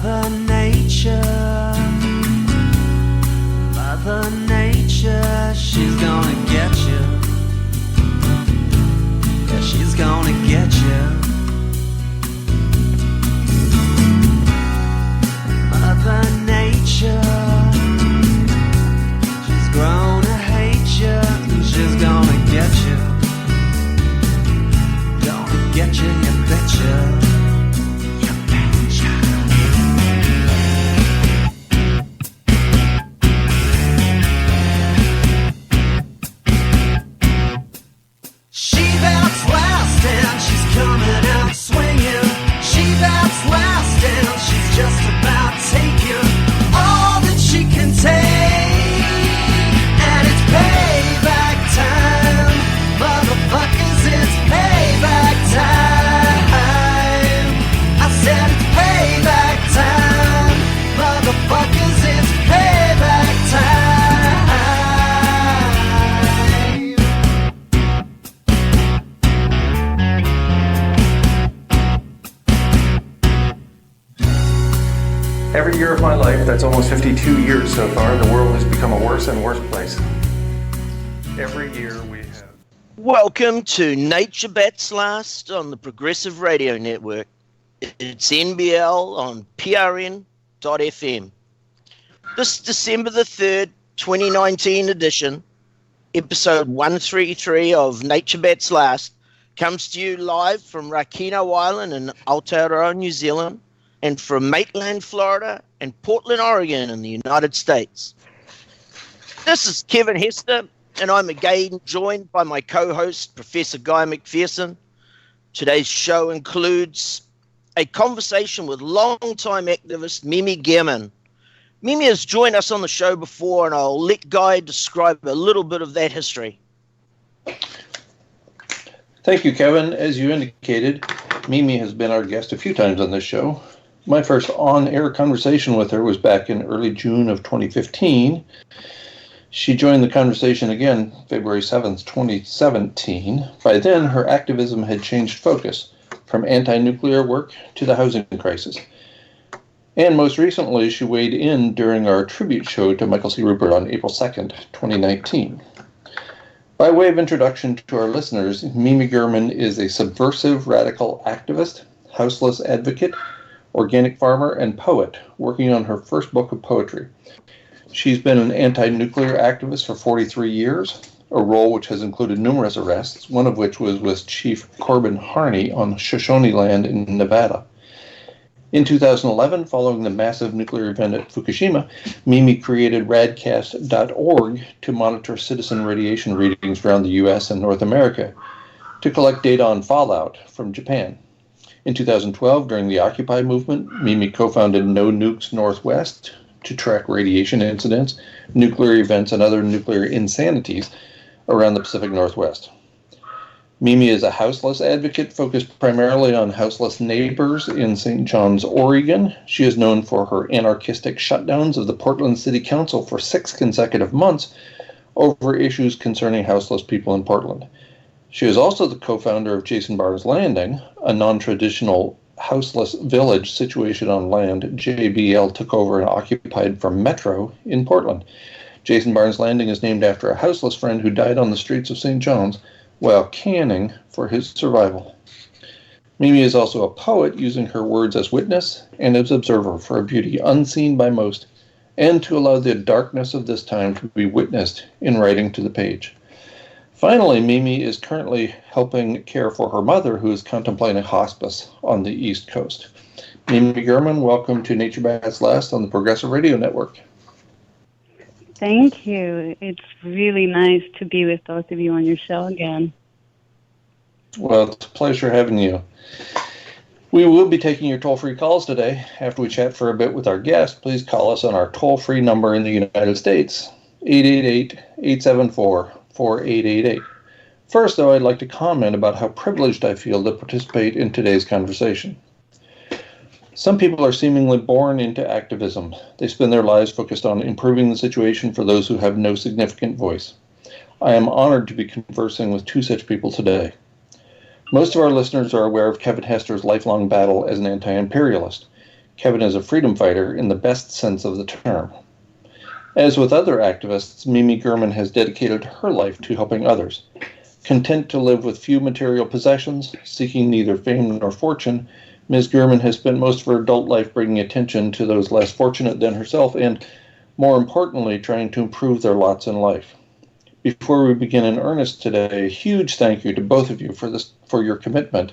Mother Nature, Mother Nature, she's gonna get you. Yeah, she's gonna get you. Mother Nature, she's grown to hate you, and she's gonna get you. Gonna get you, you betcha. Just about taking all that she can take, and it's payback time, motherfuckers, it's payback time. I said it's payback time, motherfuckers, it's payback time. Every year of my life, that's almost 52 years so far, the world has become a worse and worse place. Every year we have... Welcome to Nature Bats Last on the Progressive Radio Network. It's NBL on PRN.FM. This December the 3rd, 2019 edition, episode 133 of Nature Bats Last, comes to you live from Rakino Island in Aotearoa, New Zealand, and from Maitland, Florida, and Portland, Oregon in the United States. This is Kevin Hester, and I'm again joined by my co-host, Professor Guy McPherson. Today's show includes a conversation with longtime activist Mimi Gehrman. Mimi has joined us on the show before, and I'll let Guy describe a little bit of that history. Thank you, Kevin. As you indicated, Mimi has been our guest a few times on this show. My first on-air conversation with her was back in early June of 2015. She joined the conversation again February 7th, 2017. By then, her activism had changed focus from anti-nuclear work to the housing crisis. And most recently, she weighed in during our tribute show to Michael C. Rupert on April 2nd, 2019. By way of introduction to our listeners, Mimi Gehrman is a subversive radical activist, houseless advocate, organic farmer, and poet, working on her first book of poetry. She's been an anti-nuclear activist for 43 years, a role which has included numerous arrests, one of which was with Chief Corbin Harney on Shoshone land in Nevada. In 2011, following the massive nuclear event at Fukushima, Mimi created radcast.org to monitor citizen radiation readings around the U.S. and North America to collect data on fallout from Japan. In 2012, during the Occupy movement, Mimi co-founded No Nukes Northwest to track radiation incidents, nuclear events, and other nuclear insanities around the Pacific Northwest. Mimi is a houseless advocate focused primarily on houseless neighbors in St. John's, Oregon. She is known for her anarchistic shutdowns of the Portland City Council for 6 consecutive months over issues concerning houseless people in Portland. She is also the co-founder of Jason Barnes Landing, a non-traditional houseless village situated on land JBL took over and occupied from Metro in Portland. Jason Barnes Landing is named after a houseless friend who died on the streets of St. John's while canning for his survival. Mimi is also a poet, using her words as witness and as observer for a beauty unseen by most, and to allow the darkness of this time to be witnessed in writing to the page. Finally, Mimi is currently helping care for her mother, who is contemplating hospice on the East Coast. Mimi Gehrman, welcome to Nature Bats Last on the Progressive Radio Network. Thank you. It's really nice to be with both of you on your show again. Well, it's a pleasure having you. We will be taking your toll-free calls today. After we chat for a bit with our guest, please call us on our toll-free number in the United States, 888-874-4888. First, though, I'd like to comment about how privileged I feel to participate in today's conversation. Some people are seemingly born into activism. They spend their lives focused on improving the situation for those who have no significant voice. I am honored to be conversing with two such people today. Most of our listeners are aware of Kevin Hester's lifelong battle as an anti-imperialist. Kevin is a freedom fighter in the best sense of the term. As with other activists, Mimi Gurman has dedicated her life to helping others. Content to live with few material possessions, seeking neither fame nor fortune, Ms. Gurman has spent most of her adult life bringing attention to those less fortunate than herself and, more importantly, trying to improve their lots in life. Before we begin in earnest today, a huge thank you to both of you for your commitment.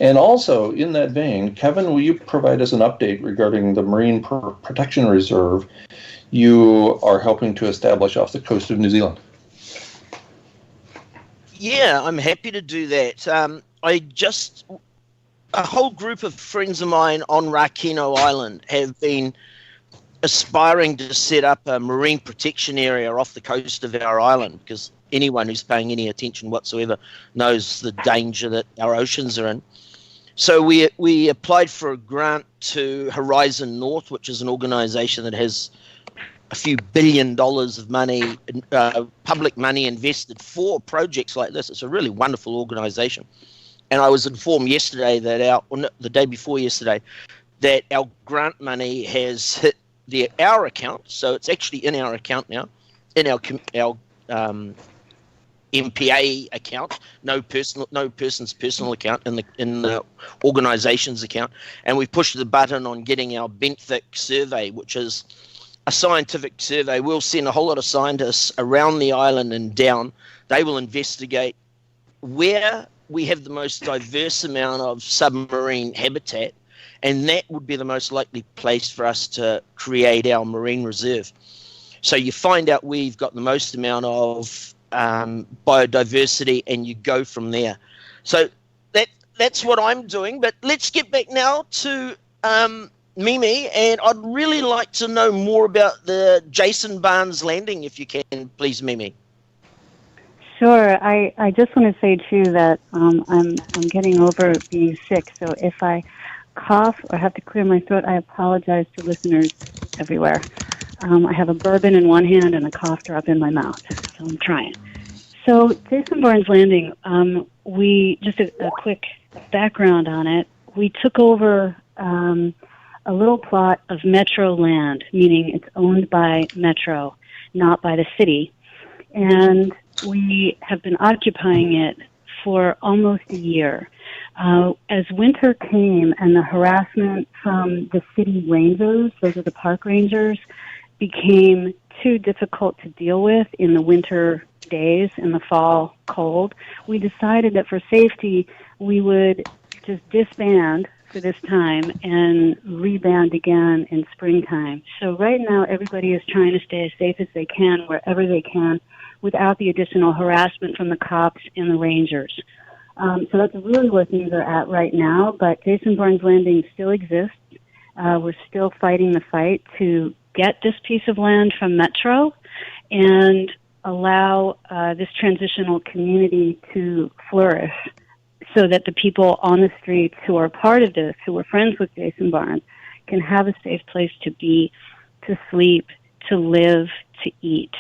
And also, in that vein, Kevin, will you provide us an update regarding the Marine Protection Reserve you are helping to establish off the coast of New Zealand? Yeah, I'm happy to do that. A whole group of friends of mine on Rakino Island have been aspiring to set up a marine protection area off the coast of our island, because anyone who's paying any attention whatsoever knows the danger that our oceans are in. So we applied for a grant to Horizon North, which is an organisation that has a few $1 billion of money, public money invested for projects like this. It's a really wonderful organisation. And I was informed yesterday that the day before yesterday, that our grant money has hit our account. So it's actually in our account now, in our MPA account, no person's personal account, in the organisation's account. And we've pushed the button on getting our benthic survey, which is a scientific survey. We'll send a whole lot of scientists around the island and down. They will investigate where we have the most diverse amount of submarine habitat, and that would be the most likely place for us to create our marine reserve. So you find out where you've got the most amount of biodiversity, and you go from there. So that's what I'm doing. But let's get back now to Mimi, and I'd really like to know more about the Jason Barnes landing, if you can, please, Mimi. Sure. I just want to say too that I'm getting over being sick. So if I cough or have to clear my throat, I apologize to listeners everywhere. I have a bourbon in one hand and a cough drop in my mouth, so I'm trying. So Jason Barnes Landing, we just a quick background on it. We took over a little plot of Metro land, meaning it's owned by Metro, not by the city. And we have been occupying it for almost a year. As winter came and the harassment from the city rangers, those are the park rangers, became too difficult to deal with in the winter days and the fall cold, we decided that for safety, we would just disband for this time and reband again in springtime. So right now, everybody is trying to stay as safe as they can, wherever they can, without the additional harassment from the cops and the rangers. So that's really where things are at right now, but Jason Barnes Landing still exists. We're still fighting the fight to get this piece of land from Metro and allow this transitional community to flourish so that the people on the streets who are part of this, who are friends with Jason Barnes, can have a safe place to be, to sleep, to live, to eat.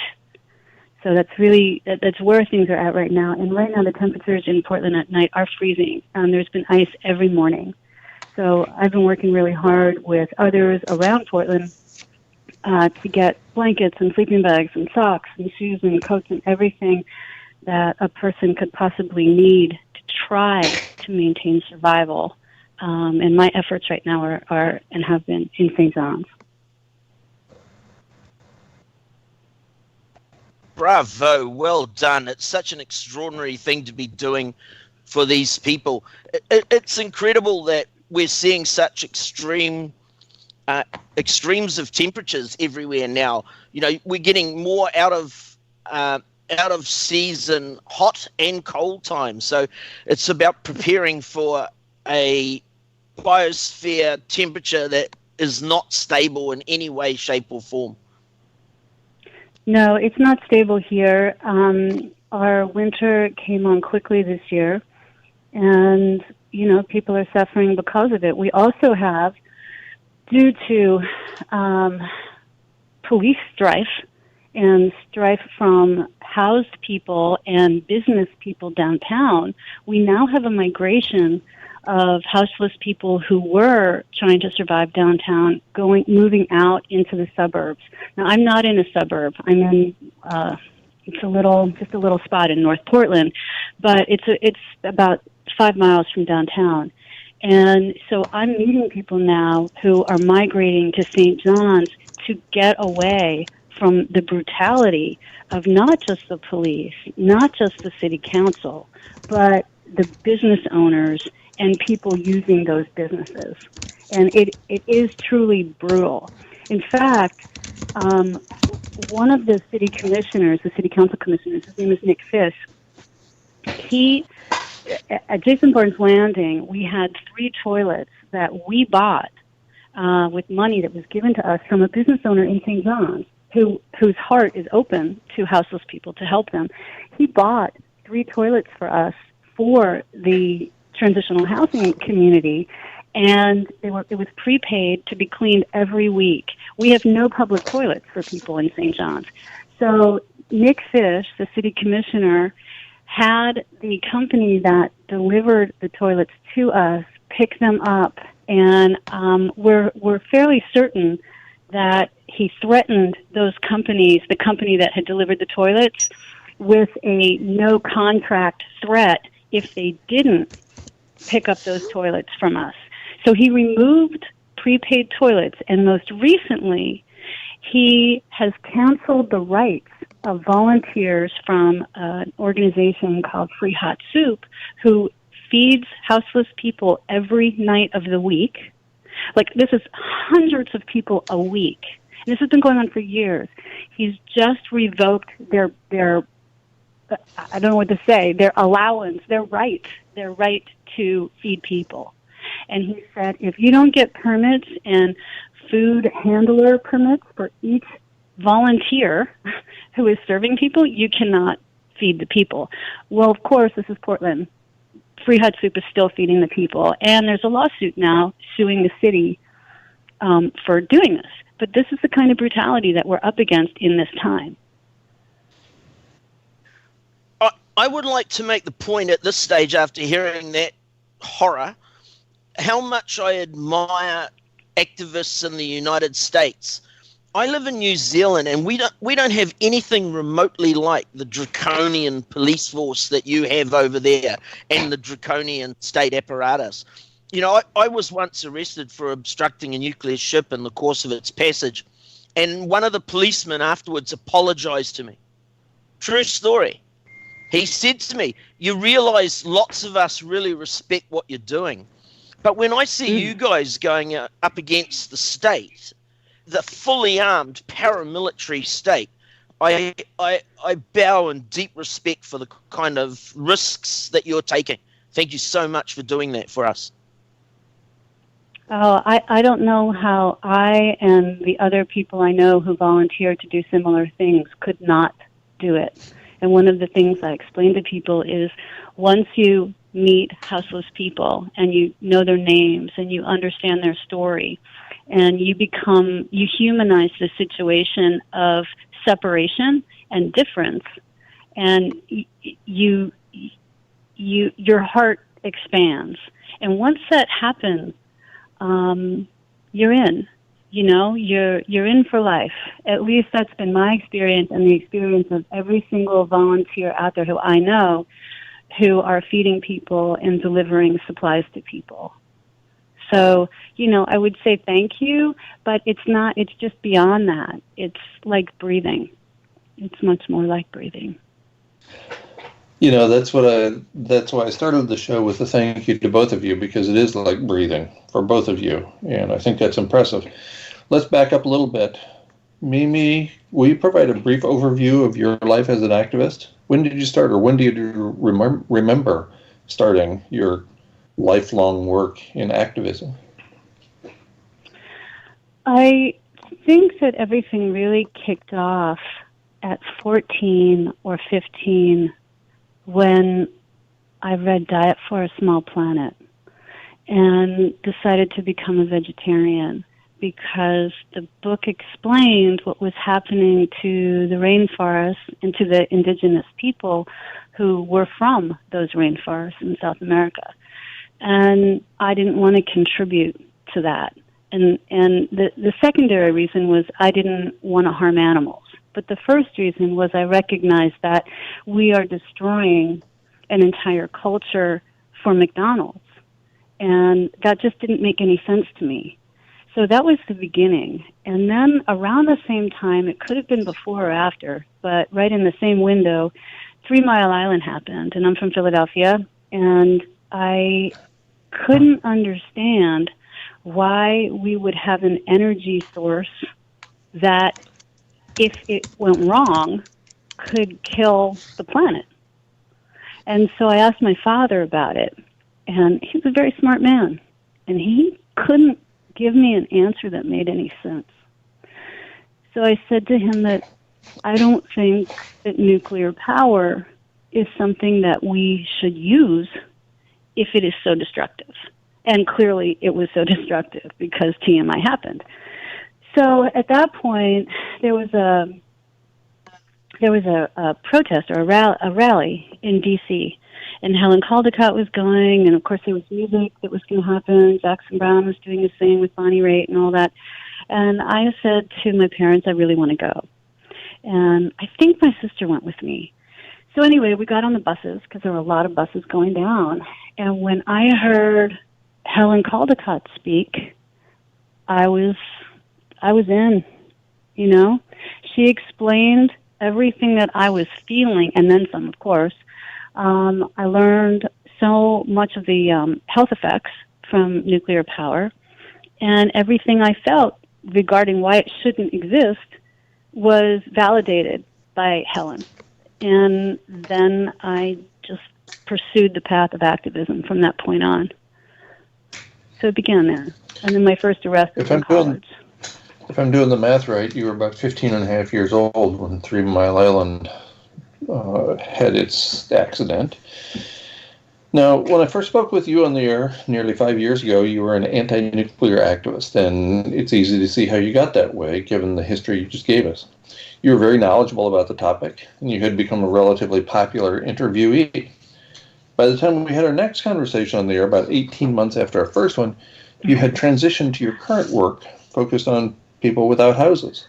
So that's where things are at right now. And right now the temperatures in Portland at night are freezing. There's been ice every morning. So I've been working really hard with others around Portland to get blankets and sleeping bags and socks and shoes and coats and everything that a person could possibly need to try to maintain survival. And my efforts right now are and have been in St. John's. Bravo, well done. It's such an extraordinary thing to be doing for these people. It's incredible that we're seeing such extremes of temperatures everywhere now. You know, we're getting more out of season hot and cold time. So it's about preparing for a biosphere temperature that is not stable in any way, shape, or form. No, it's not stable here. Our winter came on quickly this year, and, you know, people are suffering because of it. We also have, due to police strife and strife from housed people and business people downtown, we now have a migration of houseless people who were trying to survive downtown, moving out into the suburbs. Now, I'm not in a suburb. I'm in just a little spot in North Portland, but it's about 5 miles from downtown. And so I'm meeting people now who are migrating to St. John's to get away from the brutality of not just the police, not just the city council, but the business owners and people using those businesses. And it is truly brutal. In fact, one of the city council commissioners, his name is Nick Fish, at Jason Barnes Landing, we had 3 toilets that we bought with money that was given to us from a business owner in St. John's whose heart is open to houseless people to help them. He bought 3 toilets for us for the transitional housing community, and it was prepaid to be cleaned every week. We have no public toilets for people in St. John's. So Nick Fish, the city commissioner, had the company that delivered the toilets to us pick them up, and we're fairly certain that he threatened those companies, the company that had delivered the toilets, with a no contract threat if they didn't pick up those toilets from us. So he removed prepaid toilets, and most recently, he has canceled the rights of volunteers from an organization called Free Hot Soup, who feeds houseless people every night of the week. Like, this is hundreds of people a week. And this has been going on for years. He's just revoked their I don't know what to say, their allowance, their right to feed people. And he said, if you don't get permits and food handler permits for each volunteer who is serving people, you cannot feed the people. Well, of course, this is Portland. Free Hot Soup is still feeding the people, and there's a lawsuit now suing the city for doing this. But this is the kind of brutality that we're up against in this time. I would like to make the point at this stage, after hearing that horror, how much I admire activists in the United States. I live in New Zealand, and we don't have anything remotely like the draconian police force that you have over there and the draconian state apparatus. You know, I was once arrested for obstructing a nuclear ship in the course of its passage, and one of the policemen afterwards apologized to me. True story. He said to me, you realize lots of us really respect what you're doing, but when I see you guys going up against the state, the fully armed paramilitary state, I bow in deep respect for the kind of risks that you're taking. Thank you so much for doing that for us. Oh, I don't know how I and the other people I know who volunteer to do similar things could not do it. And one of the things I explain to people is once you meet houseless people and you know their names and you understand their story, and you humanize the situation of separation and difference, and your heart expands. And once that happens, you're in. You know, you're in for life. At least that's been my experience and the experience of every single volunteer out there who I know who are feeding people and delivering supplies to people. So, you know, I would say thank you, but it's just beyond that. It's like breathing. It's much more like breathing. You know, that's why I started the show with a thank you to both of you, because it is like breathing for both of you. And I think that's impressive. Let's back up a little bit. Mimi, will you provide a brief overview of your life as an activist? When did you start, or when do you remember starting your lifelong work in activism? I think that everything really kicked off at 14 or 15 when I read Diet for a Small Planet and decided to become a vegetarian, because the book explained what was happening to the rainforests and to the indigenous people who were from those rainforests in South America. and I didn't want to contribute to that. And the secondary reason was I didn't want to harm animals. But the first reason was I recognized that we are destroying an entire culture for McDonald's. And that just didn't make any sense to me. So that was the beginning. And then around the same time, it could have been before or after, but right in the same window, 3 Mile Island happened. And I'm from Philadelphia, and I couldn't understand why we would have an energy source that, if it went wrong, could kill the planet. And so I asked my father about it, and he was a very smart man, and he couldn't give me an answer that made any sense. So I said to him that I don't think that nuclear power is something that we should use if it is so destructive. And clearly it was so destructive because TMI happened. So at that point, there was a protest or a rally in D.C., and Helen Caldecott was going, and of course there was music that was going to happen. Jackson Browne was doing his thing with Bonnie Raitt and all that. And I said to my parents, I really want to go. And I think my sister went with me. So anyway, we got on the buses because there were a lot of buses going down. And when I heard Helen Caldecott speak, I was in, you know. She explained everything that I was feeling, and then some, of course. I learned so much of the health effects from nuclear power, and everything I felt regarding why it shouldn't exist was validated by Helen. And then I just pursued the path of activism from that point on. So it began there. And then my first arrest was in college. If I'm doing the math right, you were about 15 and a half years old when 3 Mile Island had its accident. Now, when I first spoke with you on the air nearly 5 years ago, you were an anti-nuclear activist, and it's easy to see how you got that way, given the history you just gave us. You were very knowledgeable about the topic, and you had become a relatively popular interviewee. By the time we had our next conversation on the air, about 18 months after our first one, you had transitioned to your current work, focused on people without houses.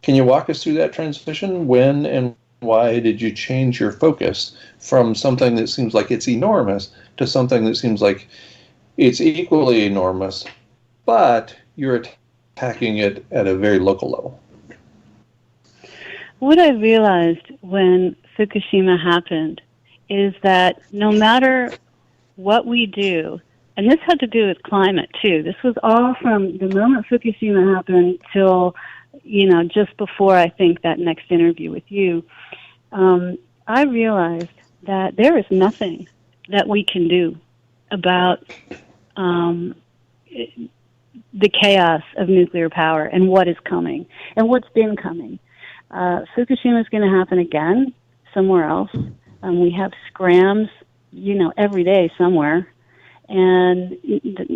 Can you walk us through that transition? When and why did you change your focus from something that seems like it's enormous to something that seems like it's equally enormous, but you're attacking it at a very local level? What I realized when Fukushima happened is that no matter what we do, and this had to do with climate too. This was all from the moment Fukushima happened till, just before I think that next interview with you. I realized that there is nothing that we can do about the chaos of nuclear power and what is coming and what's been coming. Fukushima is going to happen again somewhere else. We have scrams, every day somewhere, and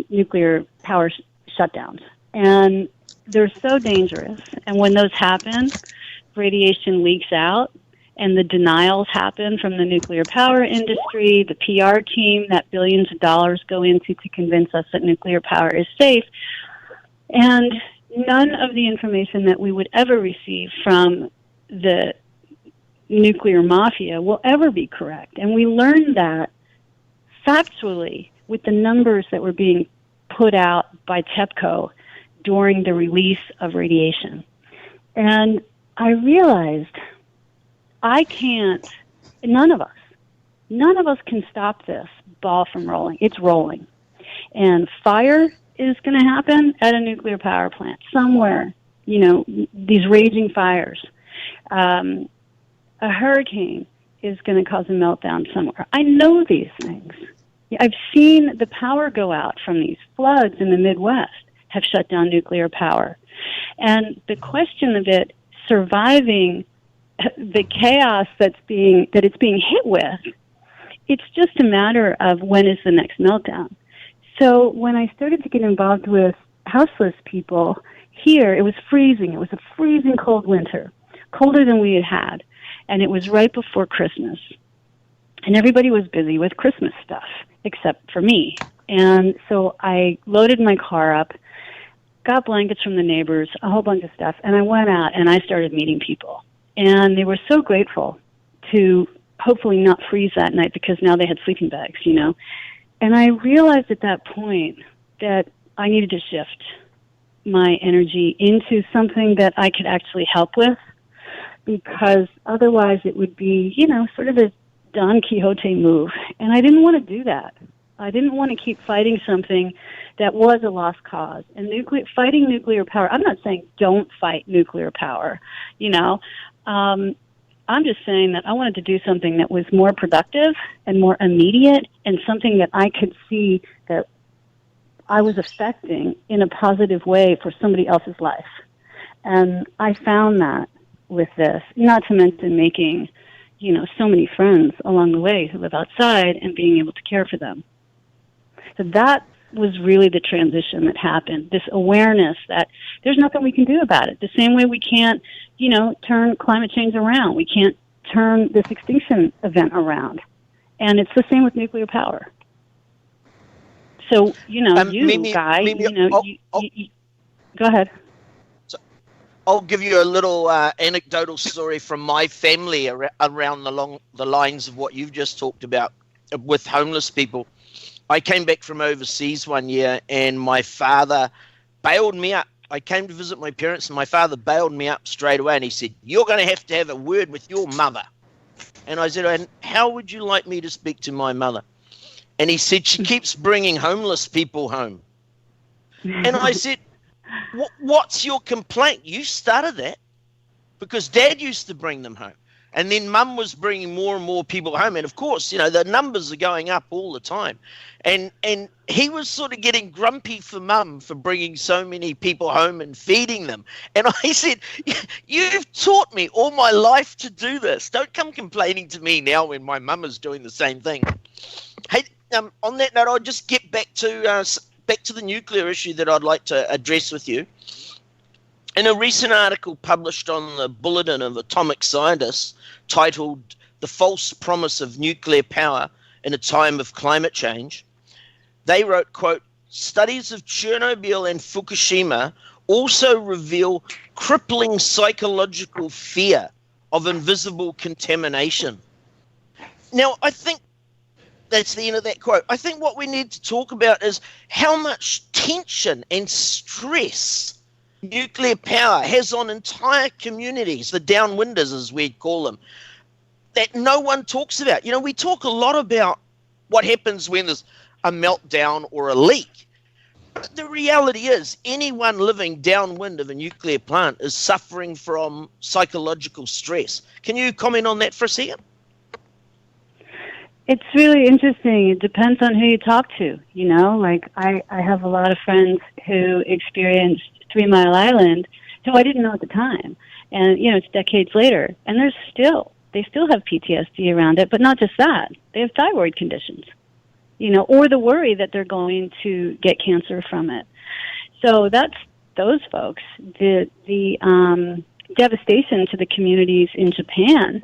nuclear power shutdowns. And they're so dangerous. And when those happen, radiation leaks out, and the denials happen from the nuclear power industry, the PR team that billions of dollars go into to convince us that nuclear power is safe. And none of the information that we would ever receive from the nuclear mafia will ever be correct. And we learned that factually with the numbers that were being put out by TEPCO during the release of radiation. And I realized none of us can stop this ball from rolling. It's rolling. And fire is going to happen at a nuclear power plant somewhere, these raging fires. A hurricane is going to cause a meltdown somewhere. I know these things. I've seen the power go out from these floods in the Midwest have shut down nuclear power. And the question of it surviving the chaos that it's being hit with, it's just a matter of when is the next meltdown. So when I started to get involved with houseless people here, it was freezing. It was a freezing cold winter, colder than we had had. And it was right before Christmas. And everybody was busy with Christmas stuff, except for me. And so I loaded my car up, got blankets from the neighbors, a whole bunch of stuff, and I went out and I started meeting people. And they were so grateful to hopefully not freeze that night because now they had sleeping bags, you know. And I realized at that point that I needed to shift my energy into something that I could actually help with, because otherwise it would be, you know, sort of a Don Quixote move. And I didn't want to do that. I didn't want to keep fighting something that was a lost cause. And fighting nuclear power, I'm not saying don't fight nuclear power, you know. I'm just saying that I wanted to do something that was more productive and more immediate and something that I could see that I was affecting in a positive way for somebody else's life. And I found that with this, not to mention making, you know, so many friends along the way who live outside and being able to care for them. So that was really the transition that happened, this awareness that there's nothing we can do about it. The same way we can't, you know, turn climate change around. We can't turn this extinction event around. And it's the same with nuclear power. So, you know, go ahead. So I'll give you a little anecdotal story from my family around the lines of what you've just talked about with homeless people. I came back from overseas one year and my father bailed me up. I came to visit my parents and my father bailed me up straight away and he said, "You're going to have a word with your mother." And I said, "And how would you like me to speak to my mother?" And he said, "She keeps bringing homeless people home." And I said, "What's your complaint? You started that because Dad used to bring them home. And then Mum was bringing more and more people home. And of course, you know, the numbers are going up all the time." And he was sort of getting grumpy for Mum for bringing so many people home and feeding them. And I said, "You've taught me all my life to do this. Don't come complaining to me now when my mum is doing the same thing." Hey, on that note, I'll just get back to the nuclear issue that I'd like to address with you. In a recent article published on the Bulletin of Atomic Scientists titled "The False Promise of Nuclear Power in a Time of Climate Change," they wrote, quote, "Studies of Chernobyl and Fukushima also reveal crippling psychological fear of invisible contamination." Now, I think that's the end of that quote. I think what we need to talk about is how much tension and stress nuclear power has on entire communities, the downwinders as we'd call them, that no one talks about. You know, we talk a lot about what happens when there's a meltdown or a leak. But the reality is anyone living downwind of a nuclear plant is suffering from psychological stress. Can you comment on that for a second? It's really interesting. It depends on who you talk to, you know. Like, I have a lot of friends who experienced 3 Mile Island, who I didn't know at the time. And, you know, it's decades later. And they still have PTSD around it, but not just that. They have thyroid conditions, you know, or the worry that they're going to get cancer from it. So that's those folks. The devastation to the communities in Japan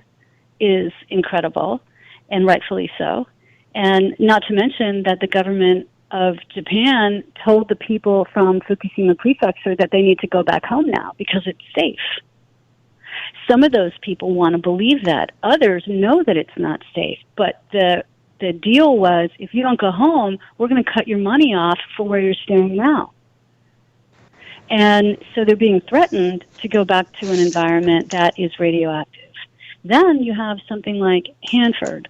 is incredible, and rightfully so. And not to mention that the government of Japan told the people from Fukushima Prefecture that they need to go back home now because it's safe. Some of those people want to believe that. Others know that it's not safe. But the deal was, if you don't go home, we're going to cut your money off for where you're staying now. And so they're being threatened to go back to an environment that is radioactive. Then you have something like Hanford.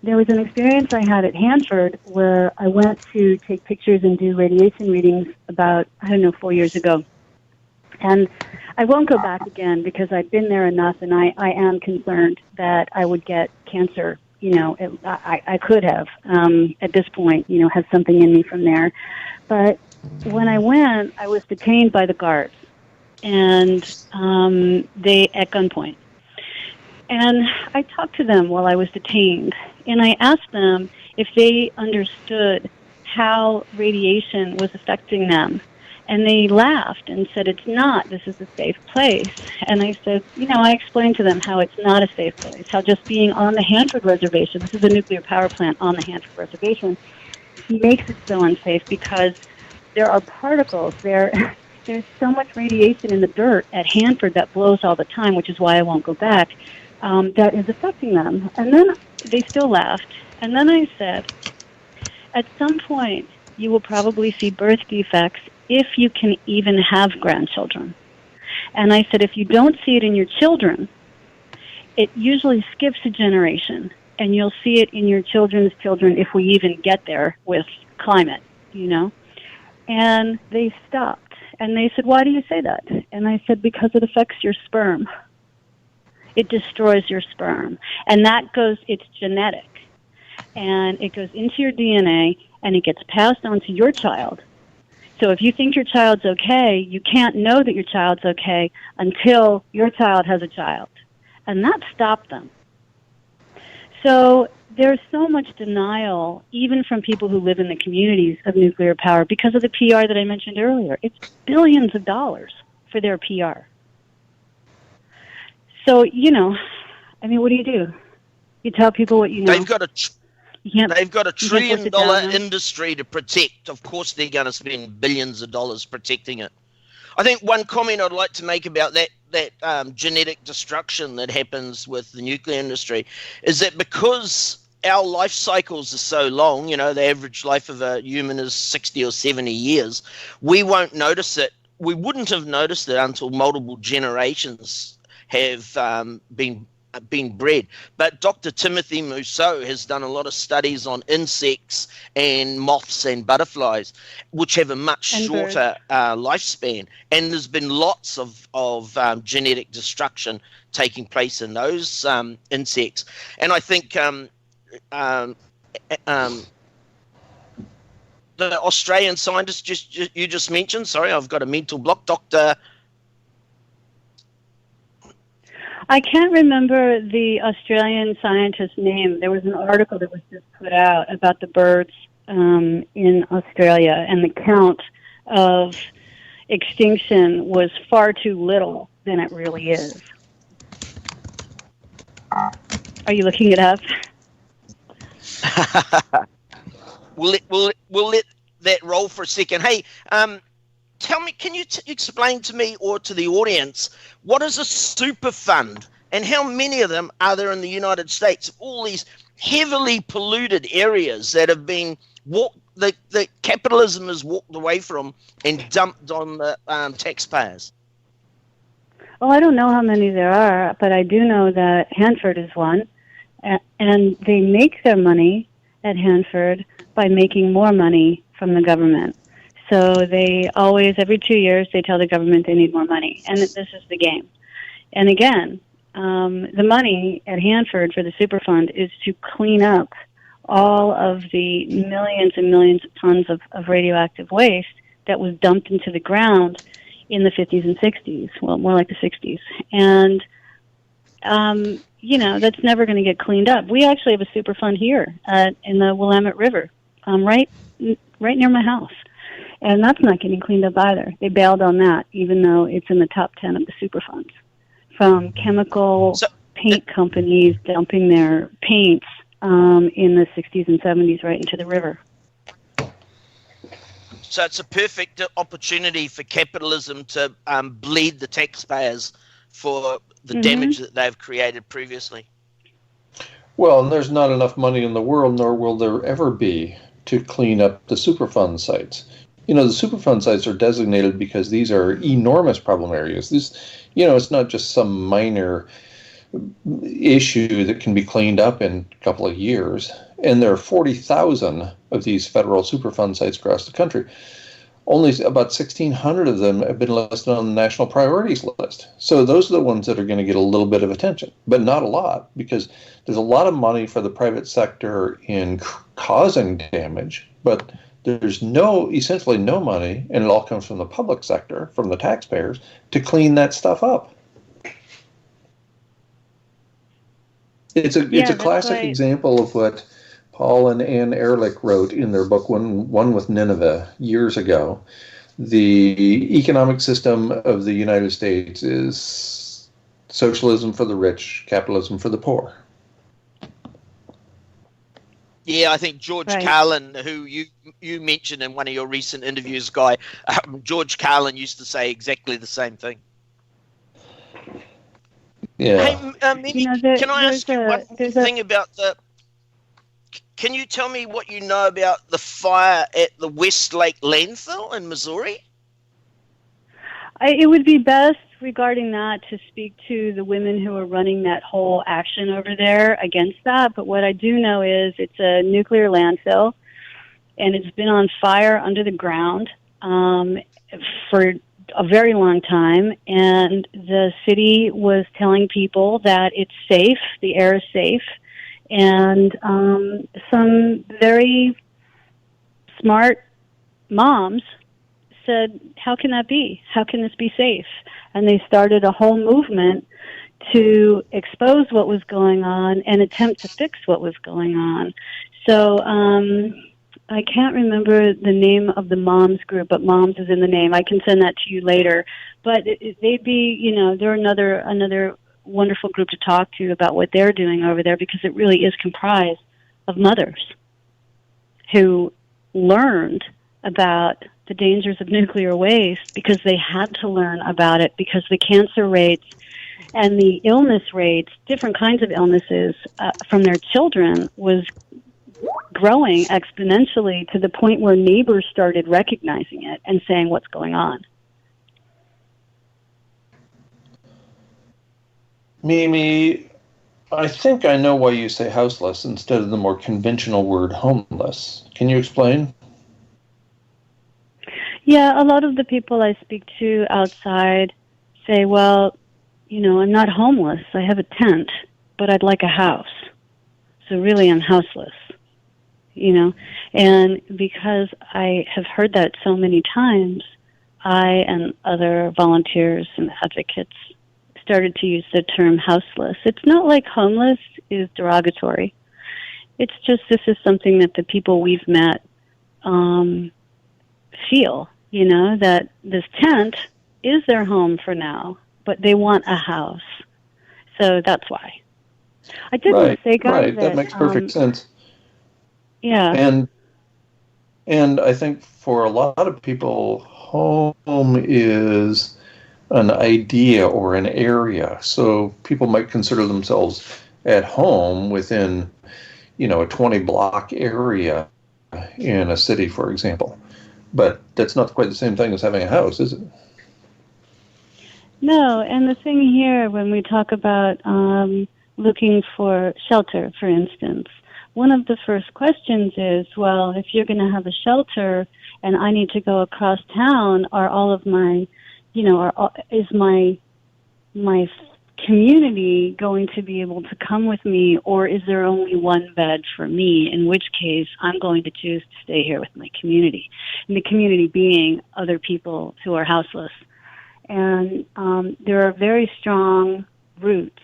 There was an experience I had at Hanford where I went to take pictures and do radiation readings about, 4 years ago. And I won't go back again because I've been there enough, and I am concerned that I would get cancer. You know, I could have, at this point, you know, have something in me from there. But when I went, I was detained by the guards, and they at gunpoint. And I talked to them while I was detained, and I asked them if they understood how radiation was affecting them. And they laughed and said, "It's not. This is a safe place." And I said, I explained to them how it's not a safe place, how just being on the Hanford Reservation, this is a nuclear power plant on the Hanford Reservation, makes it so unsafe because there are particles there. There's so much radiation in the dirt at Hanford that blows all the time, which is why I won't go back, that is affecting them. And then they still laughed. And then I said, at some point, you will probably see birth defects if you can even have grandchildren. And I said, if you don't see it in your children, it usually skips a generation, and you'll see it in your children's children if we even get there with climate, you know. And they stopped. And they said, why do you say that? And I said, because it affects your sperm. It destroys your sperm. And that goes, it's genetic. And it goes into your DNA, and it gets passed on to your child. So if you think your child's okay, you can't know that your child's okay until your child has a child. And that stopped them. So there's so much denial, even from people who live in the communities of nuclear power, because of the PR that I mentioned earlier. It's billions of dollars for their PR. So, you know, I mean, what do? You tell people what you know. They've got a $1 trillion industry to protect. Of course, they're going to spend billions of dollars protecting it. I think one comment I'd like to make about that genetic destruction that happens with the nuclear industry is that because our life cycles are so long, you know, the average life of a human is 60 or 70 years, we won't notice it. We wouldn't have noticed it until multiple generations have been bred. But Dr. Timothy Mousseau has done a lot of studies on insects and moths and butterflies, which have a much shorter lifespan. And there's been lots of genetic destruction taking place in those insects. And I think the Australian scientist you just mentioned, sorry, I've got a mental block, Dr. I can't remember the Australian scientist's name. There was an article that was just put out about the birds in Australia, and the count of extinction was far too little than it really is. Are you looking it up? We'll let that roll for a second. Hey, tell me, can you explain to me or to the audience, what is a Superfund and how many of them are there in the United States? All these heavily polluted areas that have been the capitalism has walked away from and dumped on the taxpayers. Well, I don't know how many there are, but I do know that Hanford is one, and they make their money at Hanford by making more money from the government. So they always, every 2 years, they tell the government they need more money. And this is the game. And again, the money at Hanford for the Superfund is to clean up all of the millions and millions of tons of radioactive waste that was dumped into the ground in the 50s and 60s. Well, more like the 60s. And, you know, that's never going to get cleaned up. We actually have a Superfund here in the Willamette River, right near my house. And that's not getting cleaned up either. They bailed on that, even though it's in the top 10 of the Superfunds. From chemical paint companies dumping their paints in the 60s and 70s right into the river. So it's a perfect opportunity for capitalism to bleed the taxpayers for the damage that they've created previously. Well, and there's not enough money in the world, nor will there ever be, to clean up the Superfund sites. You know, the Superfund sites are designated because these are enormous problem areas. This, you know, it's not just some minor issue that can be cleaned up in a couple of years. And there are 40,000 of these federal Superfund sites across the country. Only about 1,600 of them have been listed on the national priorities list. So those are the ones that are going to get a little bit of attention, but not a lot, because there's a lot of money for the private sector in causing damage, but there's essentially no money, and it all comes from the public sector, from the taxpayers, to clean that stuff up. It's a classic example of what Paul and Ann Ehrlich wrote in their book, One with Nineveh, years ago. The economic system of the United States is socialism for the rich, capitalism for the poor. Yeah, I think George Right. Carlin, who you mentioned in one of your recent interviews, Guy, George Carlin used to say exactly the same thing. Yeah. Hey, You Mimi, know, can I ask you one there's a thing about the? Can you tell me what you know about the fire at the Westlake landfill in Missouri? it would be best regarding that to speak to the women who are running that whole action over there against that. But what I do know is it's a nuclear landfill, and it's been on fire under the ground for a very long time. And the city was telling people that it's safe, the air is safe, and some very smart moms said, how can that be? How can this be safe? And they started a whole movement to expose what was going on and attempt to fix what was going on. So I can't remember the name of the moms group, but moms is in the name. I can send that to you later. But they'd be, you know, they're another wonderful group to talk to about what they're doing over there, because it really is comprised of mothers who learned about the dangers of nuclear waste because they had to learn about it, because the cancer rates and the illness rates, different kinds of illnesses from their children, was growing exponentially to the point where neighbors started recognizing it and saying, what's going on? Mimi, I think I know why you say houseless instead of the more conventional word homeless. Can you explain? Yeah, a lot of the people I speak to outside say, well, you know, I'm not homeless. I have a tent, but I'd like a house. So really I'm houseless, you know. And because I have heard that so many times, I and other volunteers and advocates started to use the term houseless. It's not like homeless is derogatory. It's just this is something that the people we've met feel, you know, that this tent is their home for now, but they want a house. So that's why. I did want to say, guys, that makes perfect sense. Yeah. And I think for a lot of people, home is an idea or an area. So people might consider themselves at home within, you know, a 20-block area in a city, for example. But that's not quite the same thing as having a house, is it? No, and the thing here, when we talk about looking for shelter, for instance, one of the first questions is, well, if you're going to have a shelter and I need to go across town, are all of my, you know, is my community going to be able to come with me, or is there only one bed for me, in which case I'm going to choose to stay here with my community, and the community being other people who are houseless. And there are very strong roots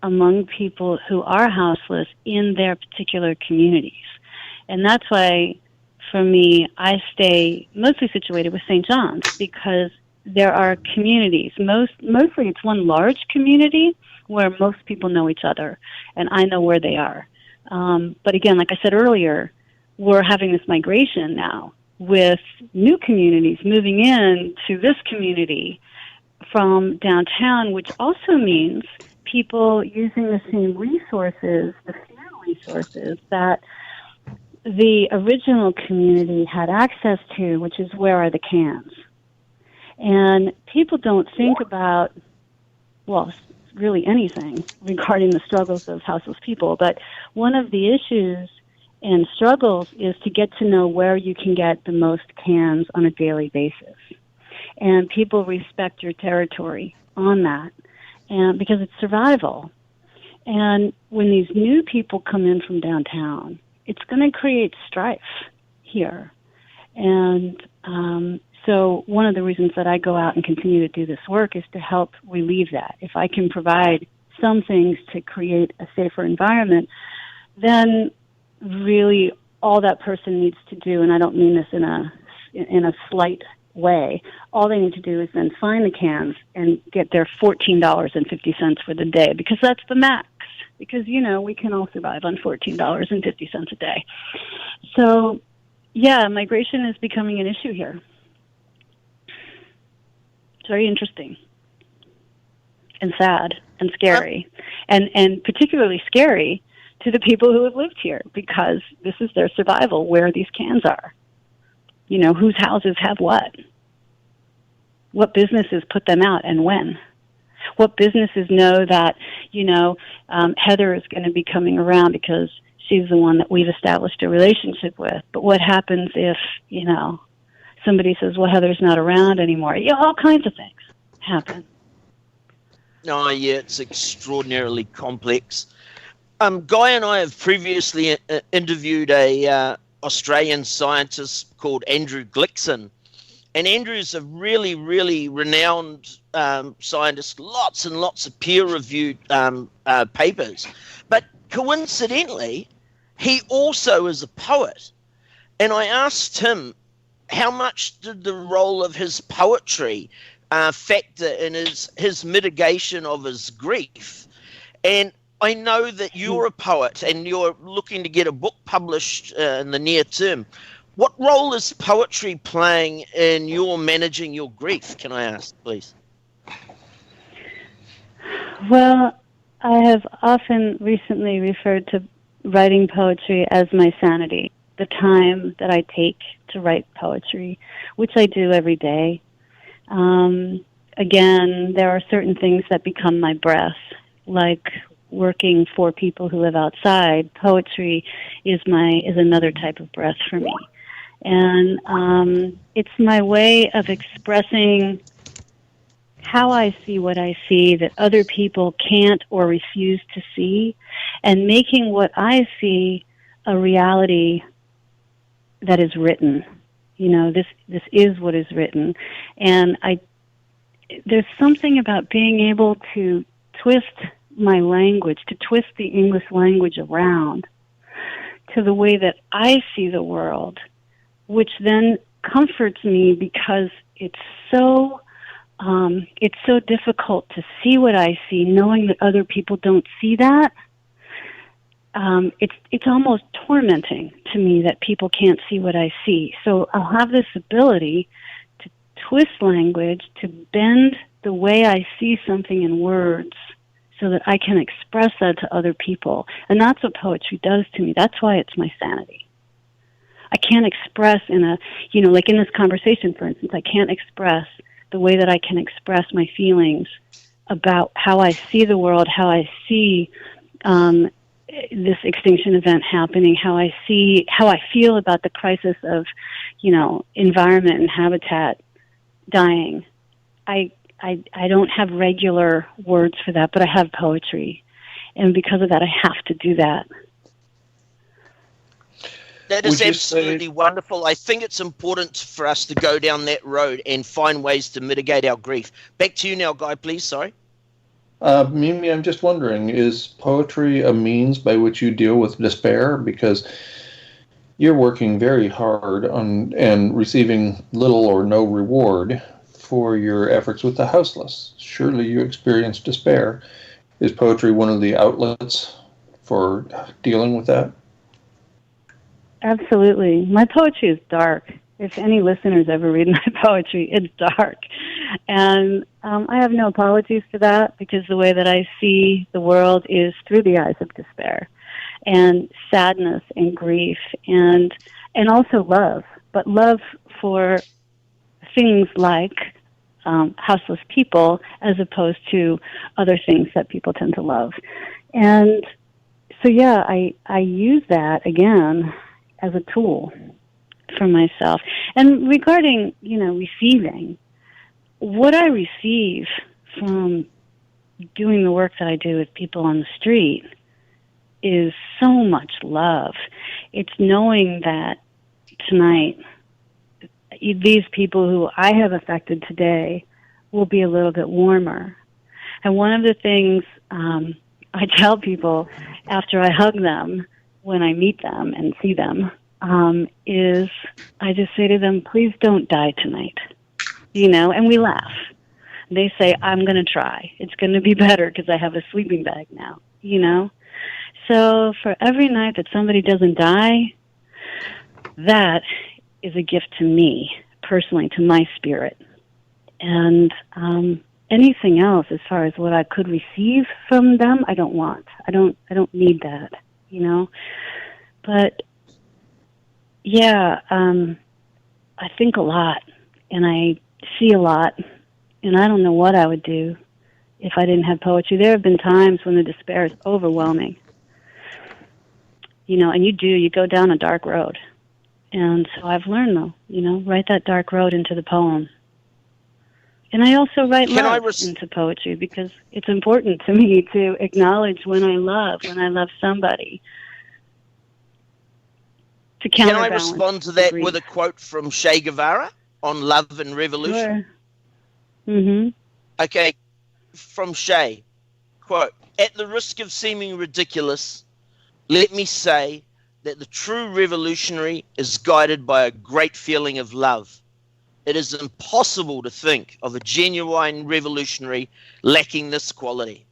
among people who are houseless in their particular communities. And that's why, for me, I stay mostly situated with St. John's, because there are communities. Mostly it's one large community where most people know each other, and I know where they are. But again, like I said earlier, we're having this migration now with new communities moving in to this community from downtown, which also means people using the same resources, the few resources that the original community had access to, which is where are the cans. And people don't think about, well, really anything regarding the struggles of houseless people, but one of the issues and struggles is to get to know where you can get the most cans on a daily basis. And people respect your territory on that, and because it's survival. And when these new people come in from downtown, it's going to create strife here. And so one of the reasons that I go out and continue to do this work is to help relieve that. If I can provide some things to create a safer environment, then really all that person needs to do, and I don't mean this in a slight way, all they need to do is then find the cans and get their $14.50 for the day, because that's the max. because, we can all survive on $14.50 a day. So, yeah, migration is becoming an issue here. It's very interesting and sad and scary, and particularly scary to the people who have lived here, because this is their survival, where these cans are. Whose houses have what? What businesses put them out and when? What businesses know that, Heather is going to be coming around because she's the one that we've established a relationship with. But what happens if, somebody says, well, Heather's not around anymore? All kinds of things happen. No, yeah, it's extraordinarily complex. Guy and I have previously interviewed a Australian scientist called Andrew Glickson. And Andrew's a really, really renowned scientist, lots and lots of peer-reviewed papers. But coincidentally, he also is a poet. And I asked him, how much did the role of his poetry factor in his mitigation of his grief? And I know that you're a poet and you're looking to get a book published in the near term. What role is poetry playing in your managing your grief, can I ask, please? Well, I have often recently referred to writing poetry as my sanity, the time that I take to write poetry, which I do every day. Again, there are certain things that become my breath, like working for people who live outside. Poetry is another type of breath for me. And it's my way of expressing how I see what I see that other people can't or refuse to see, and making what I see a reality that is written. This is what is written. And there's something about being able to twist my language, to twist the English language around to the way that I see the world, which then comforts me, because it's so difficult to see what I see, knowing that other people don't see that. It's almost tormenting to me that people can't see what I see. So I'll have this ability to twist language, to bend the way I see something in words, so that I can express that to other people. And that's what poetry does to me. That's why it's my sanity. I can't express like in this conversation, for instance, I can't express the way that I can express my feelings about how I see the world, how I see this extinction event happening, how I feel about the crisis of, environment and habitat dying. I don't have regular words for that, but I have poetry. And because of that, I have to do that. That is absolutely wonderful. I think it's important for us to go down that road and find ways to mitigate our grief. Back to you now, Guy, please. Sorry. Mimi, I'm just wondering, is poetry a means by which you deal with despair? Because you're working very hard on and receiving little or no reward for your efforts with the houseless. Surely you experience despair. Is poetry one of the outlets for dealing with that? Absolutely. My poetry is dark. If any listeners ever read my poetry, it's dark. And I have no apologies for that, because the way that I see the world is through the eyes of despair and sadness and grief and also love, but love for things like houseless people, as opposed to other things that people tend to love. And so, yeah, I use that, again, as a tool for myself. And regarding, receiving, what I receive from doing the work that I do with people on the street is so much love. It's knowing that tonight, these people who I have affected today will be a little bit warmer. And one of the things I tell people after I hug them, when I meet them and see them, is I just say to them, please don't die tonight, and we laugh. They say, I'm going to try. It's going to be better because I have a sleeping bag now. you know? So for every night that somebody doesn't die, that is a gift to me, personally, to my spirit. And anything else, as far as what I could receive from them, I don't want. I don't need that, you know? But, yeah, I think a lot, and I see a lot, and I don't know what I would do if I didn't have poetry. There have been times when the despair is overwhelming, you know, and you go down a dark road. And so I've learned, though, you know, write that dark road into the poem. And I also write love into poetry because it's important to me to acknowledge when I love somebody. To Can I respond to that with a quote from Che Guevara on love and revolution? Sure. Mm-hmm. Okay, from Che, quote, "At the risk of seeming ridiculous, let me say that the true revolutionary is guided by a great feeling of love. It is impossible to think of a genuine revolutionary lacking this quality."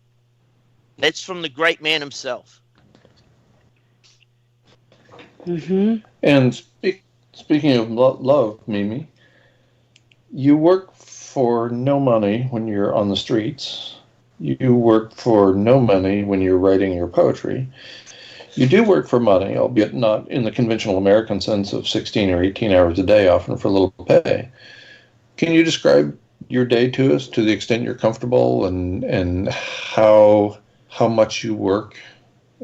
That's from the great man himself. Mm-hmm. And speaking of love, Mimi, you work for no money when you're on the streets. You work for no money when you're writing your poetry. You do work for money, albeit not in the conventional American sense of 16 or 18 hours a day, often for little pay. Can you describe your day to us to the extent you're comfortable, and how much you work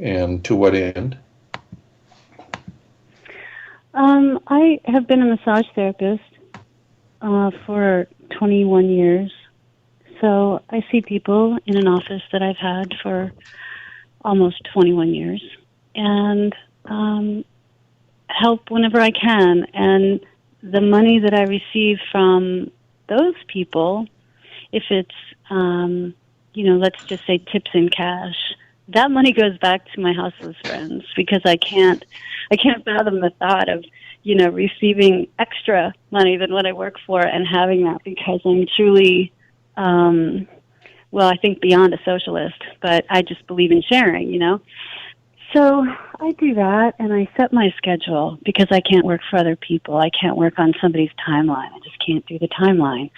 and to what end? I have been a massage therapist for 21 years. So I see people in an office that I've had for almost 21 years and help whenever I can. And the money that I receive from those people, if it's, let's just say tips in cash, that money goes back to my houseless friends because I can't fathom the thought of, receiving extra money than what I work for and having that because I'm truly, I think beyond a socialist, but I just believe in sharing, So I do that, and I set my schedule because I can't work for other people. I can't work on somebody's timeline. I just can't do the timeline.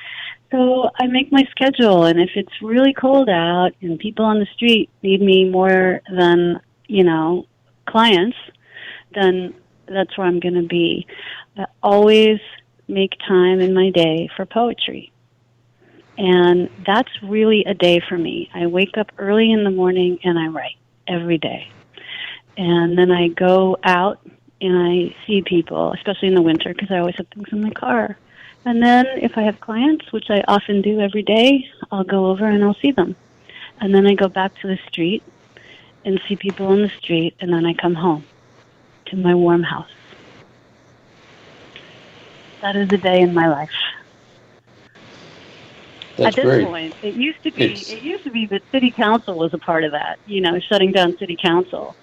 So I make my schedule, and if it's really cold out and people on the street need me more than, clients, then that's where I'm going to be. I always make time in my day for poetry. And that's really a day for me. I wake up early in the morning and I write every day. And then I go out and I see people, especially in the winter, because I always have things in my car. And then if I have clients, which I often do every day, I'll go over and I'll see them. And then I go back to the street and see people on the street, and then I come home to my warm house. That is a day in my life. That's At this great. point, it used to be that city council was a part of that, shutting down city council.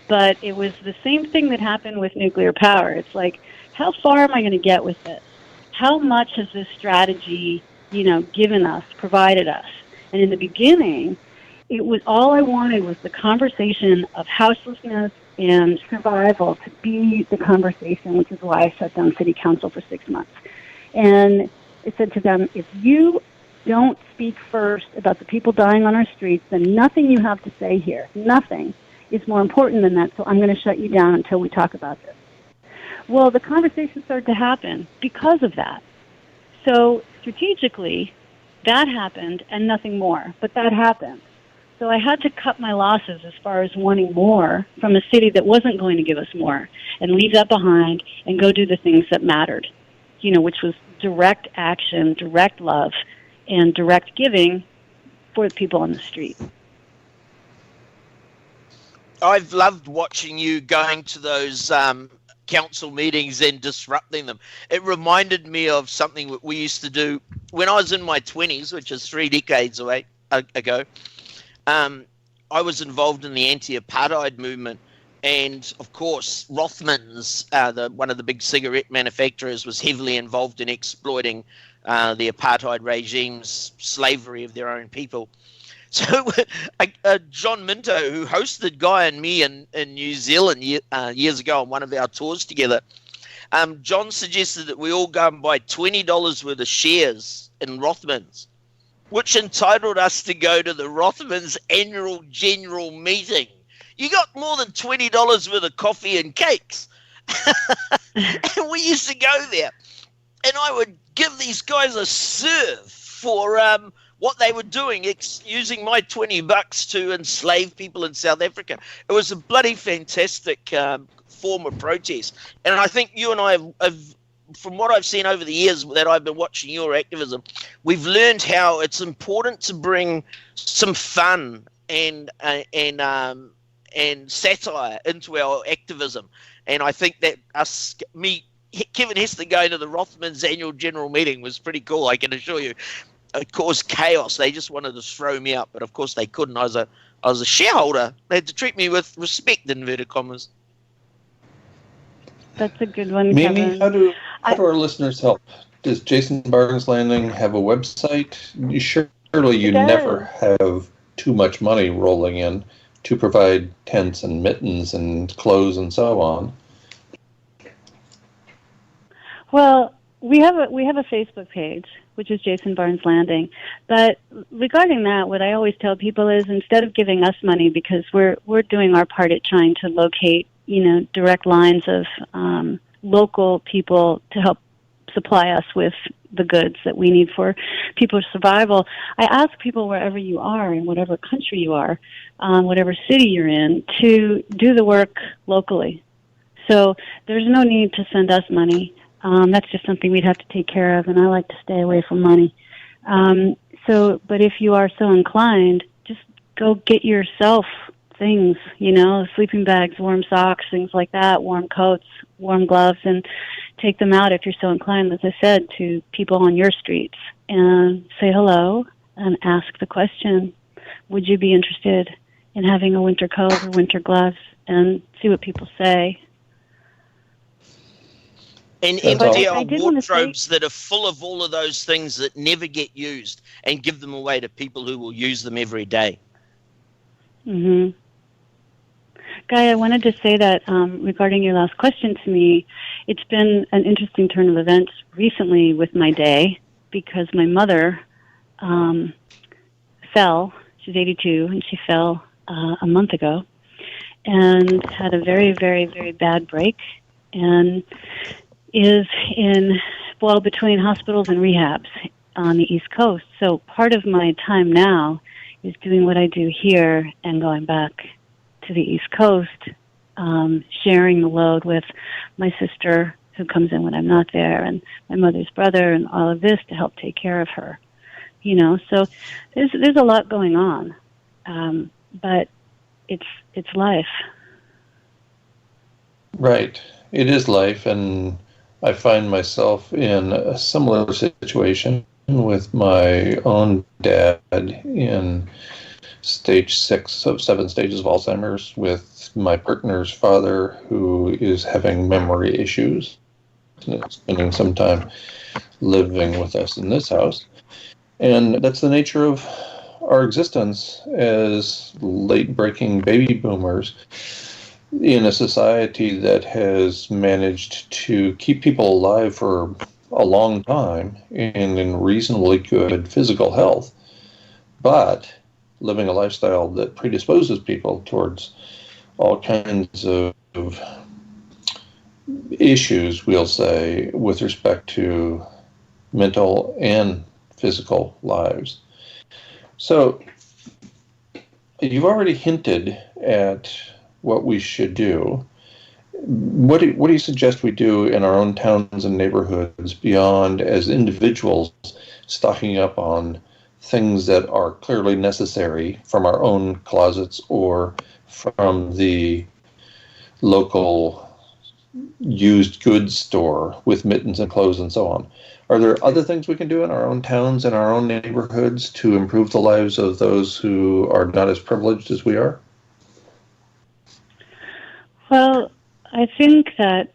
But it was the same thing that happened with nuclear power. It's like, how far am I going to get with this? How much has this strategy, given us, provided us? And in the beginning, it was all I wanted was the conversation of houselessness and survival to be the conversation, which is why I shut down city council for 6 months. And I said to them, if you don't speak first about the people dying on our streets, then nothing you have to say here, nothing, is more important than that, so I'm going to shut you down until we talk about this. Well, the conversation started to happen because of that. So strategically, that happened and nothing more, but that happened. So I had to cut my losses as far as wanting more from a city that wasn't going to give us more and leave that behind and go do the things that mattered, which was direct action, direct love, and direct giving for the people on the street. I've loved watching you going to those council meetings and disrupting them. It reminded me of something that we used to do when I was in my 20s, which is 3 decades ago. I was involved in the anti-apartheid movement, and of course Rothmans, one of the big cigarette manufacturers, was heavily involved in exploiting the apartheid regime's slavery of their own people. So John Minto, who hosted Guy and me in New Zealand years ago on one of our tours together, John suggested that we all go and buy $20 worth of shares in Rothmans, which entitled us to go to the Rothmans annual general meeting. You got more than $20 worth of coffee and cakes. And we used to go there. And I would give these guys a serve for what they were doing, using my $20 to enslave people in South Africa. It was a bloody fantastic form of protest. And I think you and I have, from what I've seen over the years that I've been watching your activism, we've learned how it's important to bring some fun and satire into our activism. And I think that Kevin Hester going to the Rothmans annual general meeting was pretty cool, I can assure you. It caused chaos. They just wanted to throw me out, but of course they couldn't. I was a shareholder. They had to treat me with respect, inverted commas. That's a good one, Mimi, Kevin. how do our listeners help? Does Jason Barnes Landing have a website? Surely you never have too much money rolling in to provide tents and mittens and clothes and so on. Well, we have a Facebook page, which is Jason Barnes Landing. But regarding that, what I always tell people is, instead of giving us money, because we're doing our part at trying to locate, direct lines of local people to help supply us with the goods that we need for people's survival. I ask people, wherever you are, in whatever country you are, whatever city you're in, to do the work locally. So there's no need to send us money. That's just something we'd have to take care of, and I like to stay away from money. But if you are so inclined, just go get yourself things, sleeping bags, warm socks, things like that, warm coats, warm gloves, and take them out if you're so inclined, as I said, to people on your streets and say hello and ask the question, would you be interested in having a winter coat or winter gloves, and see what people say. And empty our wardrobes that are full of all of those things that never get used, and give them away to people who will use them every day. Mm-hmm. Guy, I wanted to say that regarding your last question to me, it's been an interesting turn of events recently with my day, because my mother fell. She's 82, and she fell a month ago and had a very, very, very bad break, and is between hospitals and rehabs on the East Coast. So part of my time now is doing what I do here and going back to the East Coast, sharing the load with my sister, who comes in when I'm not there, and my mother's brother, and all of this to help take care of her. So there's a lot going on, but it's life. Right. It is life, and I find myself in a similar situation with my own dad in stage 6 of 7 stages of Alzheimer's, with my partner's father, who is having memory issues, and spending some time living with us in this house. And that's the nature of our existence as late-breaking baby boomers in a society that has managed to keep people alive for a long time and in reasonably good physical health, but living a lifestyle that predisposes people towards all kinds of issues, we'll say, with respect to mental and physical lives. So you've already hinted at what we should do. What do you suggest we do in our own towns and neighborhoods beyond, as individuals, stocking up on things that are clearly necessary from our own closets or from the local used goods store with mittens and clothes and so on? Are there other things we can do in our own towns and our own neighborhoods to improve the lives of those who are not as privileged as we are? Well, I think that,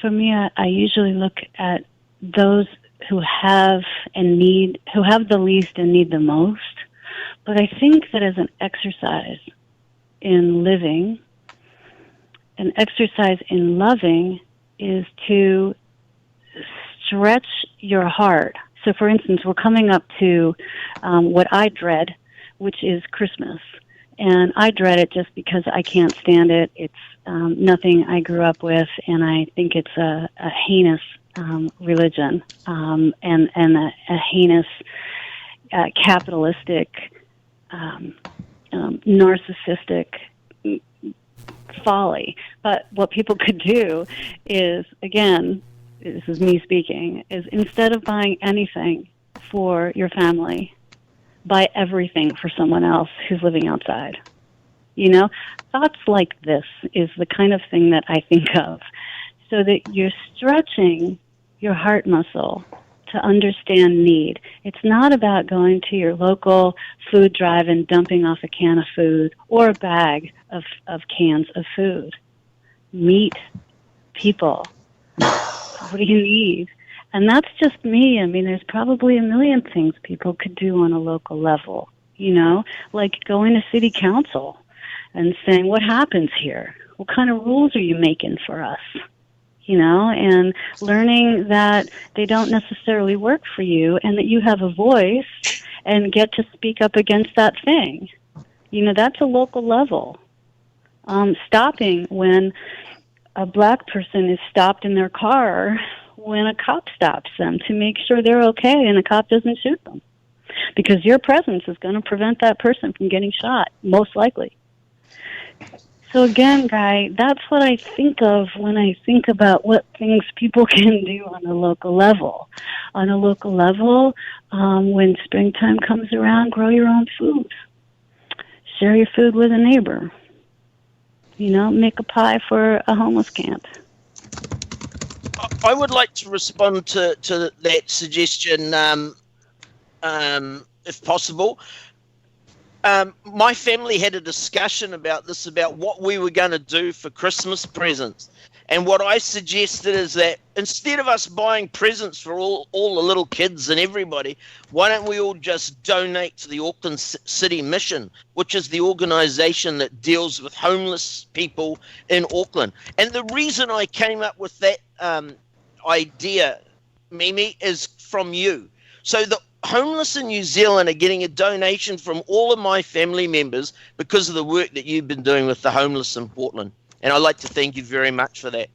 for me, I usually look at those have the least and need the most. But I think that as an exercise in living, an exercise in loving is to stretch your heart. So, for instance, we're coming up to what I dread, which is Christmas. And I dread it just because I can't stand it. It's nothing I grew up with, and I think it's a heinous religion and a heinous capitalistic, narcissistic folly. But what people could do is, again, this is me speaking, is instead of buying anything for your family, buy everything for someone else who's living outside. You know, thoughts like this is the kind of thing that I think of, so that you're stretching your heart muscle to understand need. It's not about going to your local food drive and dumping off a can of food or a bag of cans of food. Meet people. What do you need? And that's just me. I mean, there's probably a million things people could do on a local level, you know, like going to city council and saying, what happens here? What kind of rules are you making for us? You know, and learning that they don't necessarily work for you and that you have a voice and get to speak up against that thing. You know, that's a local level. Stopping when a black person is stopped in their car when a cop stops them to make sure they're okay and the cop doesn't shoot them. Because your presence is going to prevent that person from getting shot, most likely. So again, Guy, that's what I think of when I think about what things people can do on a local level. On a local level, when springtime comes around, grow your own food. Share your food with a neighbor. You know, make a pie for a homeless camp. I would like to respond to that suggestion, if possible. My family had a discussion about this, about what we were going to do for Christmas presents. And what I suggested is that instead of us buying presents for all the little kids and everybody, why don't we all just donate to the Auckland City Mission, which is the organization that deals with homeless people in Auckland. And the reason I came up with that idea, Mimi, is from you. So the homeless in New Zealand are getting a donation from all of my family members because of the work that you've been doing with the homeless in Portland. And I'd like to thank you very much for that.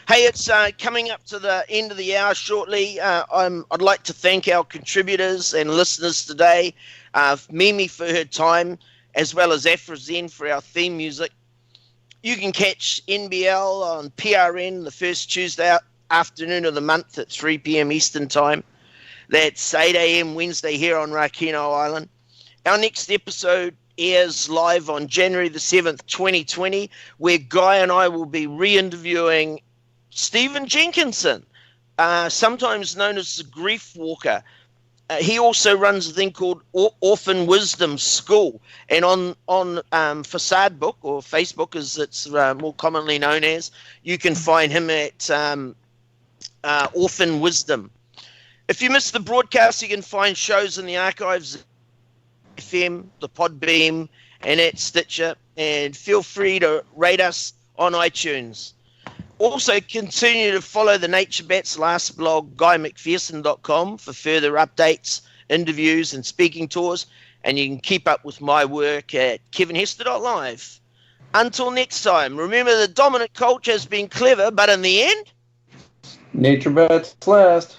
Hey, it's coming up to the end of the hour shortly. I'd like to thank our contributors and listeners today, Mimi for her time, as well as Afrozen for our theme music. You can catch NBL on PRN the first Tuesday afternoon of the month at 3 p.m. Eastern Time. That's 8 a.m. Wednesday here on Rakino Island. Our next episode airs live on January the 7th, 2020, where Guy and I will be re-interviewing Stephen Jenkinson, sometimes known as the Grief Walker. He also runs a thing called Orphan Wisdom School, and on Facade Book, or Facebook as it's more commonly known as, you can find him at Orphan Wisdom. If you missed the broadcast, you can find shows in the archives, FM, the Podbeam, and at Stitcher, and feel free to rate us on iTunes. Also, continue to follow the Nature Bats last blog, guymcpherson.com, for further updates, interviews, and speaking tours, and you can keep up with my work at kevinhester.live. Until next time, remember the dominant culture has been clever, but in the end, Nature Bats last.